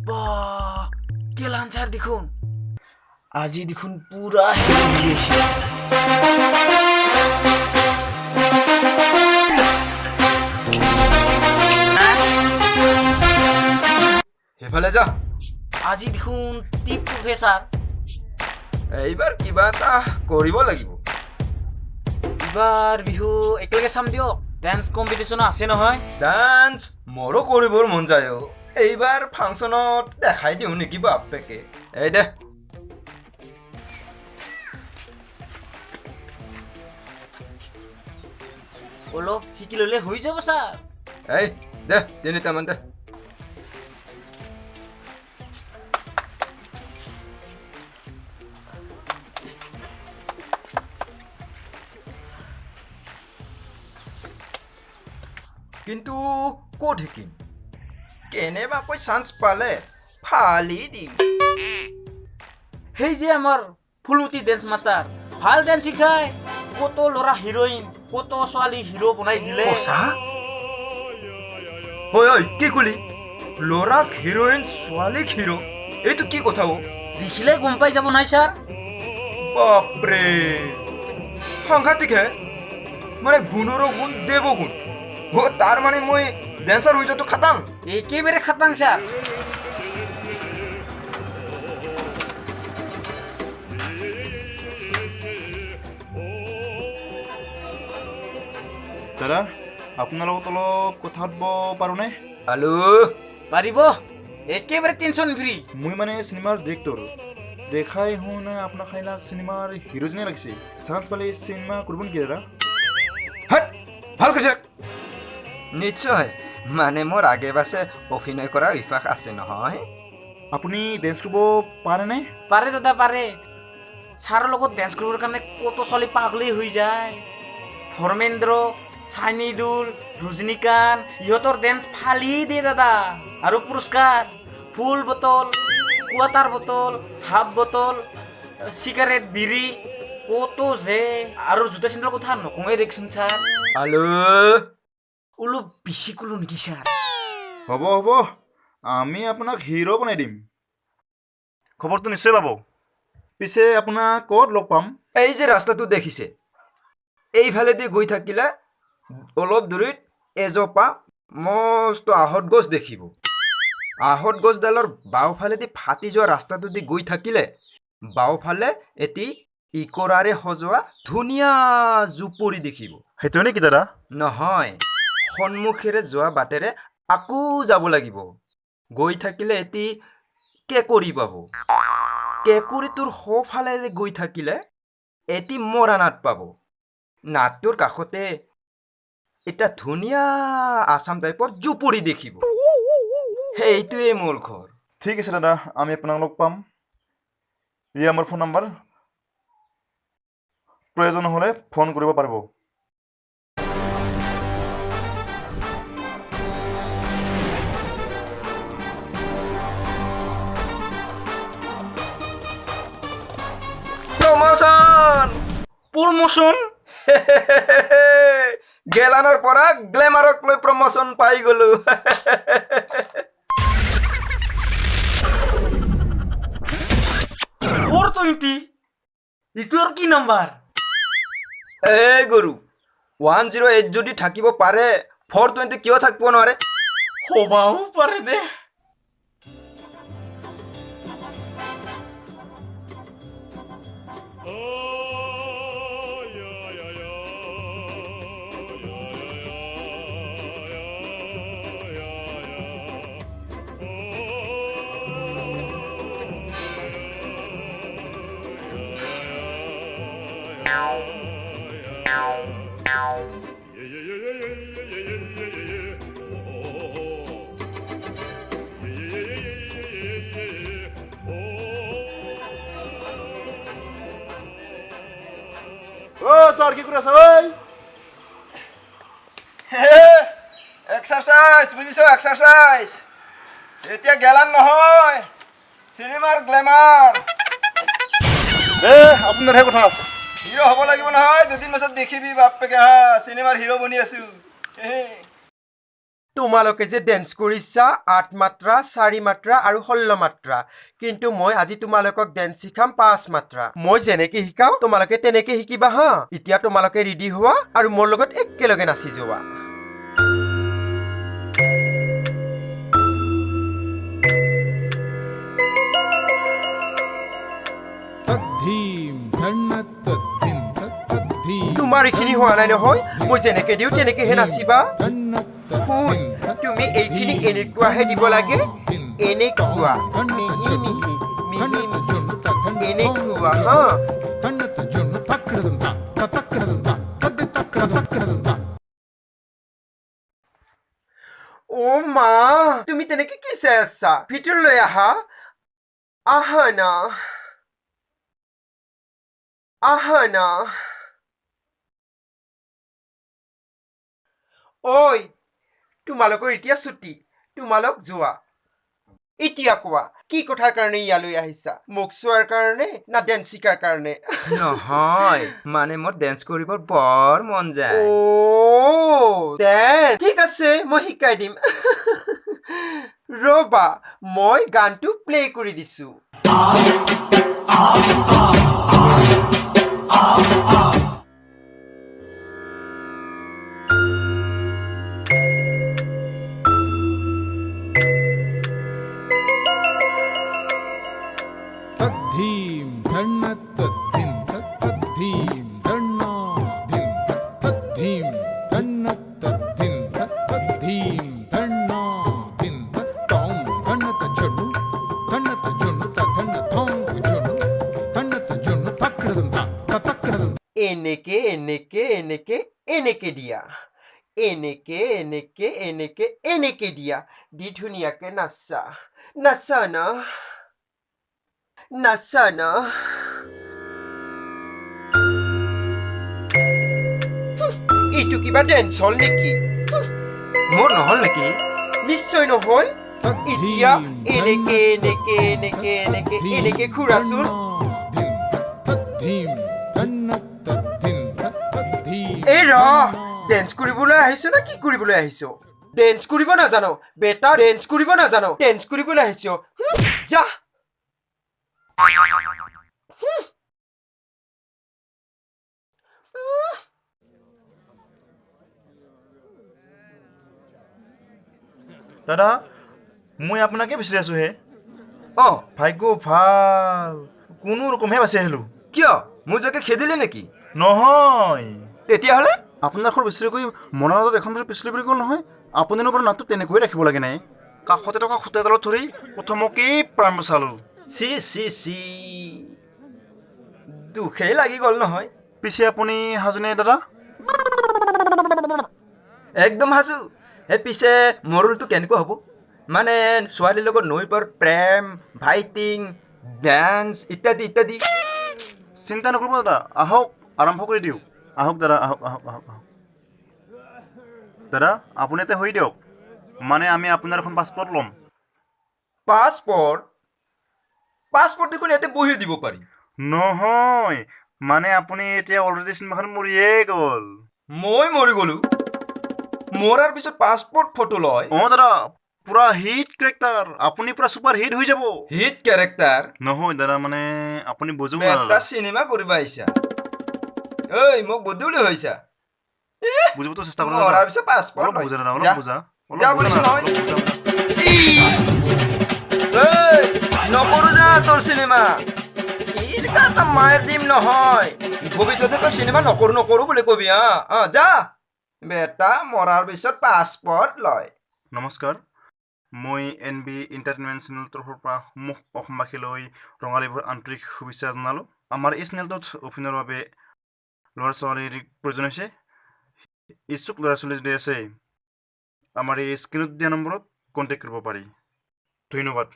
বাহ কে লাঞ্চাৰ দেখুন আজি দেখুন পুৰা হেলিয়েছে সেইফালে যা আজি দেখুন টিপ প্ৰফেছাৰ এইবাৰ কিবা এটা কৰিব লাগিব এবাৰ বিহু একেলগে চাম দিয়ক ডান্স কম্পিটিশ্যন আছে নহয় ডান্স মোৰো কৰিবৰ মন যায় এইবাৰ ফাংচনত দেখাই দিওঁ নেকি বাপেকে এই দে অলপ শিকি ল'লে হৈ যাব ছাৰ এই দে তিনিটামান দে কিন্তু ক'ত শিকিম কেনেবাকৈ চান্স পালে ফালি দিম সেই যে আমাৰ ফুলমতি ডেন্স মাষ্টাৰ ভাল ডেন্স শিকায় কত ল'ৰা হিৰইন কত ছোৱালী হিৰো বনাই দিলে ঐ ঐ কি কলি ল'ৰাক হিৰইন ছোৱালীক হিৰো এইটো কি কথা দেখিলে গম পাই যাব নাই ছাৰ বাপৰে সাংঘাতিক হে মানে গুণৰো গুণ দেৱ গুণ তাৰ মানে মই ডেন্সাৰ হৈ যোৱাটো খাটাং একেবাৰে খাটাং ছাৰ দাদা আপোনাৰ লগত অলপ কথা পাতিব পাৰোঁনে হেল্ল' পাৰিব একেবাৰে টেনশ্যন ফ্ৰী মই মানে চিনেমাৰ ডিৰেক্টৰ দেখাই শুনা আপোনাক খাইলাক চিনেমাৰ হিৰো যেনে লাগিছে চান্স পালে চিনেমা কৰিব নেকি দাদা হাট ভাল কৰিছে নিশ্চয় মানে মোৰ আগে পাছে অভিনয় কৰা অভ্যাস আছে নহয় আপুনি ডেন্স কৰিব পাৰেনে পাৰে দাদা পাৰে ছাৰৰ লগত ডেন্স কৰিবৰ কাৰণে কত ছোৱালী পাগলী হৈ যায় ধৰ্মেন্দ্ৰ চাইনিদুল ৰজনীকান্ত ইহঁতৰ ডেন্স ফালি দিয়ে দাদা আৰু পুৰস্কাৰ full bottle quarter bottle half bottle cigarette বিৰি কত যে আৰু জোতা চেণ্ডেলৰ কথা নকওঁৱে দেখোন ছাৰ হেল্ল' অলপ বেছি ক'লো নেকি ছাৰ হ'ব হ'ব আমি আপোনাক হিৰো বনাই দিম খবৰটো নিশ্চয় পাব পিছে আপোনাক ক'ত লগ পাম এই যে ৰাস্তাটো দেখিছে এইফালেদি গৈ থাকিলে অলপ দূৰত এজোপা মস্ত আহঁত গছ দেখিব আহঁত গছডালৰ বাওঁফালেদি ফাটি যোৱা ৰাস্তাটো দি গৈ থাকিলে বাওঁফালে এটি ইকৰাৰে সজোৱা ধুনীয়া জুপুৰি দেখিব সেইটোৱে নেকি দাদা নহয় সন্মুখেৰে যোৱা বাটেৰে আকৌ যাব লাগিব গৈ থাকিলে এটি কেঁকুৰি পাব কেঁকুৰিটোৰ সোঁফালে গৈ থাকিলে এটি মৰা নাট পাব নাটটোৰ কাষতে এটা ধুনীয়া আছাম টাইপৰ জুপুৰি দেখিব সেইটোৱে মোৰ ঘৰ ঠিক আছে দাদা আমি আপোনাক লগ পাম ই আমাৰ ফোন নম্বৰ প্ৰয়োজন হ'লে ফোন কৰিব পাৰিব প্ৰমোশ্যন গেলানৰ পৰা গ্লেমাৰক লৈ প্ৰমোশ্যন পাই গলো 420 ইটো আৰু কি নাম্বাৰ এই গৰু 108 যদি থাকিব পাৰে 420 কিয় থাকিব নোৱাৰে হবাও পাৰে দে ছাৰ কি কৰি আছে ঐ এক্সাৰচাইজ বুজিছো এক্সাৰচাইজ এতিয়া গেলান নহয় চিনেমাৰ গ্লেমাৰ আপোনাৰহে কথা আছে হিৰো হ'ব লাগিব নহয় দুদিন পাছত দেখিবি বাপেকে হা চিনেমাৰ হিৰো বনি আছো তোমালোকে যে ডেন্স কৰিছা 8 মাত্ৰা 4 মাত্ৰা আৰু 16 মাত্ৰা কিন্তু মই আজি তোমালোকক ডেন্স শিকাম 5 মাত্ৰা মই যেনেকে শিকাও তোমালোকে তেনেকে শিকিবা হা এতিয়া তোমালোকে ৰেডি হোৱা আৰু মোৰ লগত একেলগে নাচি যোৱা तद्धीम धन्नत तद्धिम तद्धिम তোমাৰ এইখিনি হোৱা নাই নহয় মই যেনেকে দিও তেনেকেহে নাচিবা धन्नत শুন তুমি এইখিনি এনেকুৱাহে দিব লাগে এনেকুৱা মিহি মিহি মিহি মিহি এনেকুৱা হা धन्नत जुन्न तक्रदम ता तक्रदम ता तद्द तक्रदम ता অ' মা তুমি তেনেকে কি চাই আছা ভিতৰলৈ আহা আহা না আহা না ঐ তোমালোকৰ এতিয়া ছুটি তোমালোক যোৱা এতিয়া কোৱা কি কথাৰ কাৰণে ইয়ালৈ আহিছা মোক চোৱাৰ কাৰণে না ডেন্স শিকাৰ কাৰণে নহয় মানে মোৰ ডেন্স কৰিব বৰ মন যায় অ' ডেন্স ঠিক আছে মই শিকাই দিম ৰবা মই গানটো প্লে কৰি দিছো तद्धीम धन्नत तद्धिम तद्धिम धन्ना धिम तद्धिम धन्नत तद्धिम तद्धिम धन्ना धिम तौम धन्नत जुन्न धन्न थौम जुन्न धन्नत जुन्न तक्रदम ता तक्रदम এনেকে এনেকে এনেকে এনেকে দিয়া এনেকে এনেকে এনেকে এনেকে দিয়া দি ধুনীয়াকে নাচা নাচা না নাচা না এইটো কিবা ডেন্স হল নেকি মোৰ নহল নেকি নিশ্চয় নহল এতিয়া এনেকে এনেকে এনেকে এনেকে এনেকে ঘূৰাচোন तद्धिम धन्नत तद्धिम तद्धिम এই ৰ ডেন্স কৰিবলৈ আহিছো না কি কৰিবলৈ আহিছো ডেন্স কৰিব নাজানো বেটা ডেন্স কৰিব নাজানো ডেন্স কৰিবলৈ আহিছো যা দাদা মই আপোনাকে বিচাৰি আছোঁ হে অ ভাগ্য ভাল কোনো ৰকমহে বাচি আহিলোঁ কিয় মোৰ জকে খেদিলে নেকি নহয় তেতিয়াহ'লে আপোনাৰ ঘৰ বিচাৰি গৈ মনৰ মাজত এখন বছৰ পিছলি পৰি গ'ল নহয় আপুনিনো বাৰু নাটটো তেনেকৈয়ে ৰাখিব লাগে নাই কাষতে থকা সূতা এডালত ধৰি প্ৰথমকেই প্ৰাণ বচালোঁ চি চি চি দুখেই লাগি গ'ল নহয় পিছে আপুনি সাজুনে দাদা একদম সাজু পিছে মোৰ ৰোলটো কেনেকুৱা হ'ব মানে ছোৱালীৰ লগত নৈৰ পাৰত প্ৰেম ফাইটিং ডান্স ইত্যাদি ইত্যাদি চিন্তা নকৰিব দাদা আহক আৰম্ভ কৰি দিওঁ আহক দাদা আহক আহক আহক আহক দাদা আপুনি এতিয়া হৈ দিয়ক মানে আমি আপোনাৰ এখন পাছপৰ্ট ল'ম পাছপৰ্ট দেখোন ইয়াতে বহি দিব পাৰি নহয় মানে আপুনি এতিয়া অলৰেডি চিনেমাখন মৰিয়েই গ'ল মই মৰি গ'লো মৰাৰ পিছত পাছপৰ্ট ফটো লয় অঁ দাদা পুৰা হিট কেৰেক্টাৰ আপুনি পুৰা ছুপাৰ হিট হৈ যাব হিট কেৰেক্টাৰ নহয় দাদা মানে আপুনি বুজিব এটা চিনেমা কৰিব আহিছা ঐ মোক বদলি হৈছা বুজিবতো চেষ্টা কৰক মৰাৰ পিছত পাছপৰ্ট অলপ বুজা দাদা যা। অলপ বুজা যা বুজিছো নহয়। নকৰো যা তোৰ চিনেমা এটা মায়েৰ দিম নহয় ভৱিষ্যতে তই চিনেমা নকৰো বুলি কবি যা বেটা মৰাৰ পিছত পাছপৰ্ট লয় নমস্কাৰ মই NB এণ্টাৰটেইনমেণ্ট চেনেলৰ তৰফৰ পৰা সমূহ অসমবাসীলৈ ৰঙালীবোৰ আন্তৰিক শুভেচ্ছা জনালোঁ আমাৰ এই চেনেলটোত অভিনয়ৰ বাবে ল'ৰা ছোৱালীৰ প্ৰয়োজন হৈছে ইচ্ছুক ল'ৰা ছোৱালী যদি আছে আমাৰ এই স্ক্ৰীণত দিয়া নম্বৰত কণ্টেক্ট কৰিব পাৰি ধন্যবাদ